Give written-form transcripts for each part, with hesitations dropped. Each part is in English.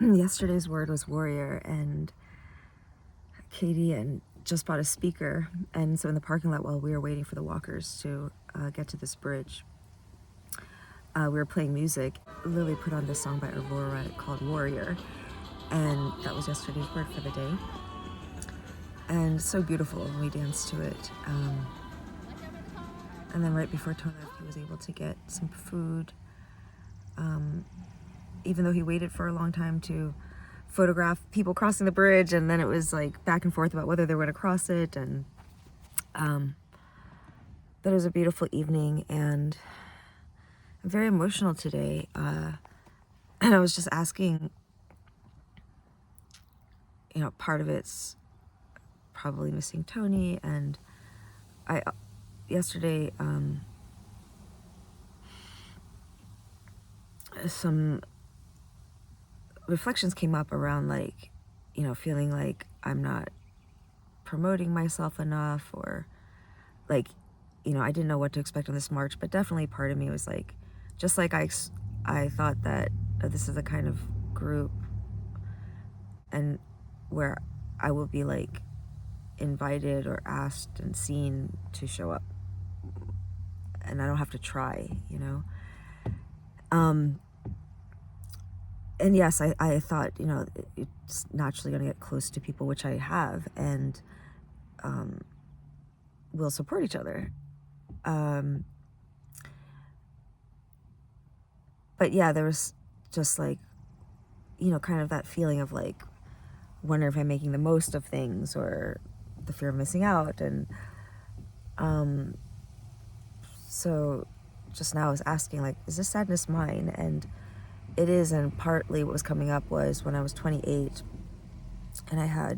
Yesterday's word was warrior, and Katie and just bought a speaker, and so in the parking lot while we were waiting for the walkers to get to this bridge, we were playing music. Lily put on this song by Aurora called Warrior, and that was yesterday's word for the day. And so beautiful, and we danced to it. And then right before Tony left, he was able to get some food, even though he waited for a long time to photograph people crossing the bridge, and then it was like back and forth about whether they were going to cross it. And but it was a beautiful evening, and I'm very emotional today. And I was just asking, part of it's probably missing Tony, and I yesterday some reflections came up around feeling like I'm not promoting myself enough, or I didn't know what to expect on this march, but definitely part of me was like, just like I thought that this is a kind of group and where I will be like invited or asked and seen to show up, and I don't have to try, and yes, I thought, it's naturally going to get close to people, which I have, and we'll support each other. But yeah, there was just kind of that feeling of like, wonder if I'm making the most of things, or the fear of missing out. And so just now I was asking, like, is this sadness mine? And it is. And partly what was coming up was when I was 28 and I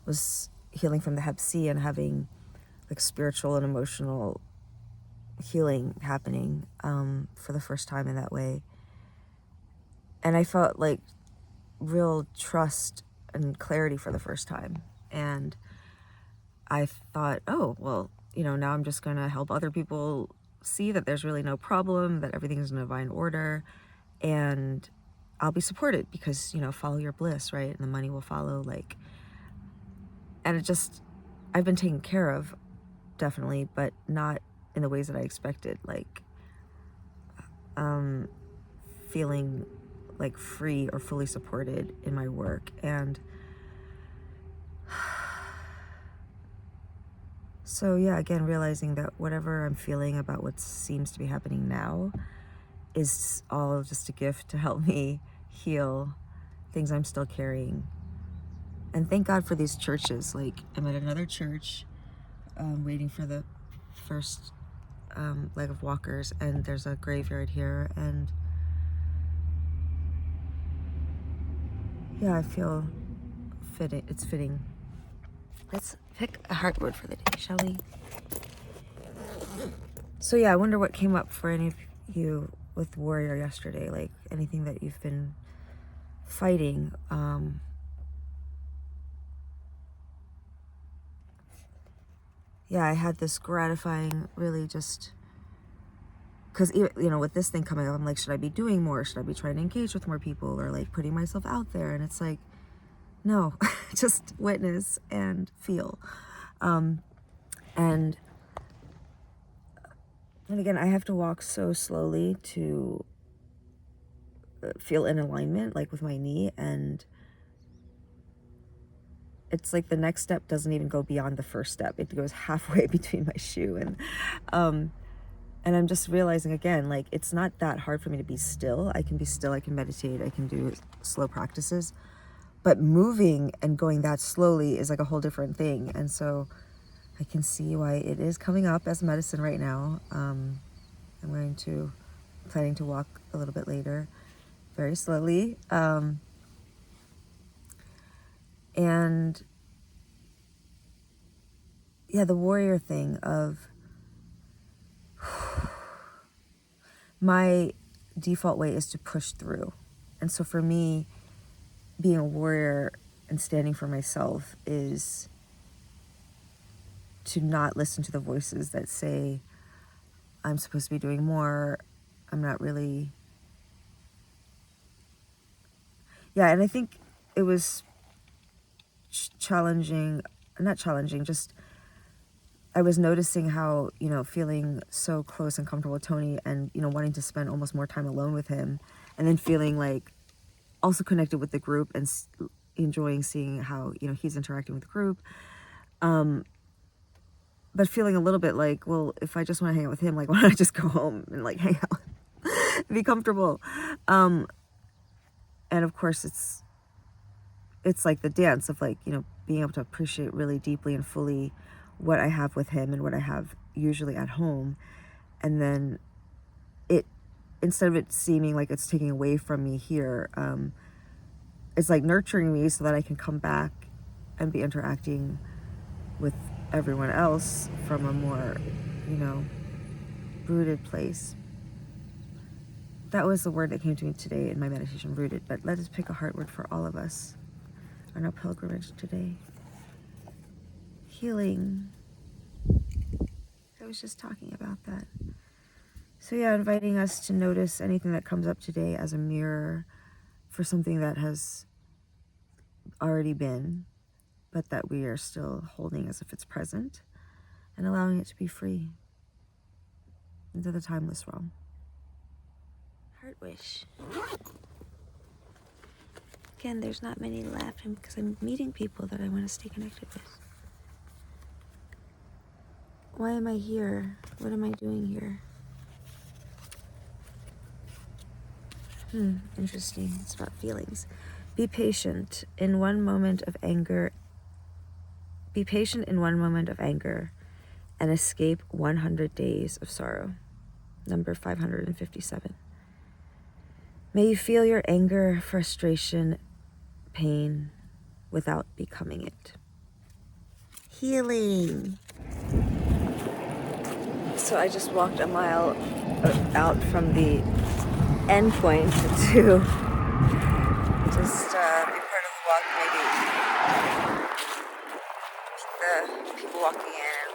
was healing from the Hep C and having like spiritual and emotional healing happening for the first time in that way. And I felt like real trust and clarity for the first time. And I thought, oh, well, now I'm just going to help other people see that there's really no problem, that everything is in divine order, and I'll be supported because, follow your bliss, right? And the money will follow, and I've been taken care of, definitely, but not in the ways that I expected, feeling like free or fully supported in my work. And so yeah, again, realizing that whatever I'm feeling about what seems to be happening now is all just a gift to help me heal things I'm still carrying. And thank God for these churches. Like, I'm at another church, waiting for the first leg of walkers, and there's a graveyard here, and yeah, I feel fitting. It's fitting. Let's pick a heart word for the day, shall we? So yeah, I wonder what came up for any of you with warrior yesterday, like anything that you've been fighting. Yeah, I had this gratifying, really just, because, with this thing coming up, I'm like, should I be doing more? Should I be trying to engage with more people, or like putting myself out there? And it's like, no, just witness and feel. And again, I have to walk so slowly to feel in alignment, like with my knee. And it's like the next step doesn't even go beyond the first step. It goes halfway between my shoe. And I'm just realizing again, like, it's not that hard for me to be still. I can be still, I can meditate, I can do slow practices. But moving and going that slowly is like a whole different thing. And so I can see why it is coming up as medicine right now. I'm planning to walk a little bit later, very slowly. And yeah, the warrior thing of my default way is to push through. And so for me, being a warrior and standing for myself is to not listen to the voices that say I'm supposed to be doing more. I'm not really, yeah, and I think it was challenging, not challenging, just I was noticing how, you know, feeling so close and comfortable with Tony and, you know, wanting to spend almost more time alone with him, and then feeling like also connected with the group and enjoying seeing how, you know, he's interacting with the group. But feeling a little bit like, well, if I just want to hang out with him, like, why don't I just go home and like hang out, be comfortable? And of course, it's like the dance of like, you know, being able to appreciate really deeply and fully what I have with him and what I have usually at home, and then it, instead of it seeming like it's taking away from me here, it's like nurturing me so that I can come back and be interacting with everyone else from a more, you know, rooted place. That was the word that came to me today in my meditation, rooted. But let us pick a heart word for all of us on our pilgrimage today. Healing. I was just talking about that. So yeah, inviting us to notice anything that comes up today as a mirror for something that has already been, but that we are still holding as if it's present, and allowing it to be free into the timeless realm. Heart wish. Again, there's not many left because I'm meeting people that I want to stay connected with. Why am I here? What am I doing here? Interesting. It's about feelings. Be patient in one moment of anger. Be patient in one moment of anger and escape 100 days of sorrow. Number 557. May you feel your anger, frustration, pain without becoming it. Healing. So I just walked a mile out from the end point to just be part of the walk, maybe the people walking in.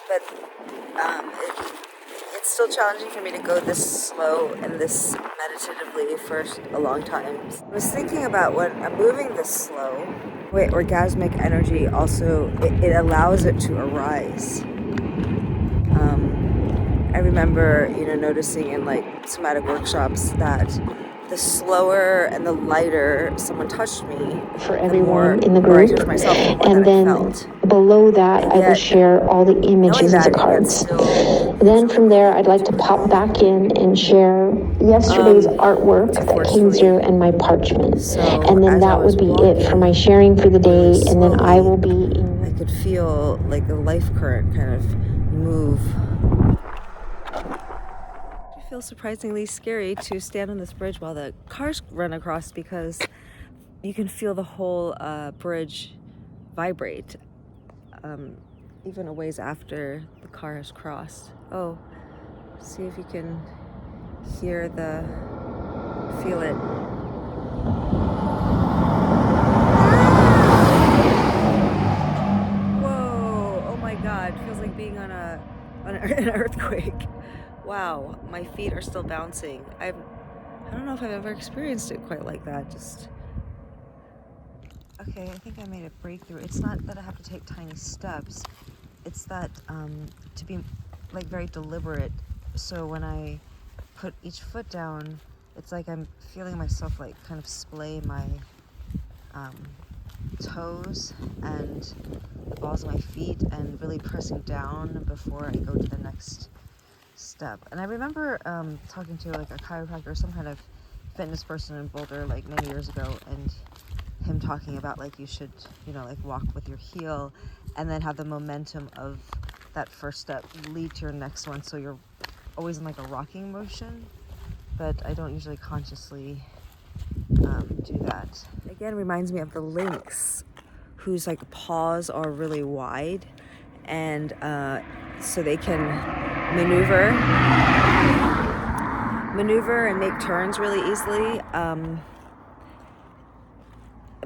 But it's still challenging for me to go this slow and this meditatively for a long time. I was thinking about when I'm moving this slow, orgasmic energy also, it allows it to arise. I remember, you know, noticing in like somatic workshops that the slower and the lighter someone touched me, for everyone in the group, and then below that I will share all the images of the cards. Then from there I'd like to pop back in and share yesterday's artwork that came through and my parchment, and then that would be it for my sharing for the day. And then I will be in. I could feel like the life current kind of move. It feels surprisingly scary to stand on this bridge while the cars run across, because you can feel the whole bridge vibrate, even a ways after the car has crossed. Oh, see if you can feel it. Whoa! Oh my God! Feels like being on an earthquake. Wow, my feet are still bouncing. I don't know if I've ever experienced it quite like that. Okay, I think I made a breakthrough. It's not that I have to take tiny steps. It's that to be like very deliberate. So when I put each foot down, it's like I'm feeling myself like kind of splay my toes and the balls of my feet, and really pressing down before I go to the next step. And I remember talking to like a chiropractor or some kind of fitness person in Boulder like many years ago, and him talking about like you should, you know, like walk with your heel and then have the momentum of that first step lead to your next one, so you're always in like a rocking motion. But I don't usually consciously do that. Again, reminds me of the lynx, whose like paws are really wide, and so they can maneuver and make turns really easily,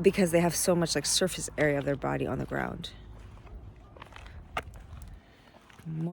because they have so much like surface area of their body on the ground.